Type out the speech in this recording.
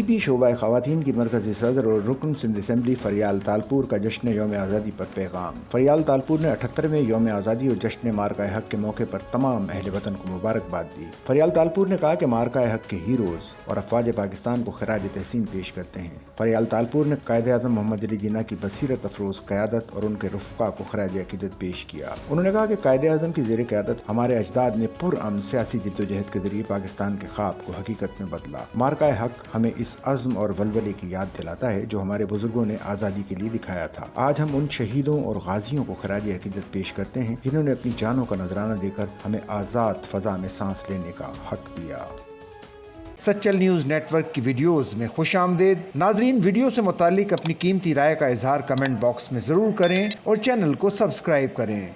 پی پی شعبہ خواتین کی مرکزی صدر اور رکن سندھ اسمبلی فریال تالپور کا جشن یوم آزادی پر پیغام۔ فریال تالپور نے 78ویں یوم آزادی اور جشن مارکہ حق کے موقع پر تمام اہل وطن کو مبارکباد دی۔ فریال تالپور نے کہا کہ مارکہ حق کے ہیروز اور افواج پاکستان کو خراج تحسین پیش کرتے ہیں۔ فریال تالپور نے قائد اعظم محمد علی جناح کی بصیرت افروز قیادت اور ان کے رفقا کو خراج عقیدت پیش کیا۔ انہوں نے کہا کہ قائد اعظم کی زیر قیادت ہمارے اجداد نے پرامن سیاسی جدوجہد کے ذریعے پاکستان کے خواب کو حقیقت میں بدلا۔ مارکہ حق ہمیں اس عزم اور ولولے کی یاد دلاتا ہے جو ہمارے بزرگوں نے آزادی کے لیے دکھایا تھا۔ آج ہم ان شہیدوں اور غازیوں کو خراج عقیدت پیش کرتے ہیں جنہوں نے اپنی جانوں کا نذرانہ دے کر ہمیں آزاد فضا میں سانس لینے کا حق دیا۔ سچل نیوز نیٹ ورک کی ویڈیوز میں خوش آمدید۔ ناظرین، ویڈیو سے متعلق اپنی قیمتی رائے کا اظہار کمنٹ باکس میں ضرور کریں اور چینل کو سبسکرائب کریں۔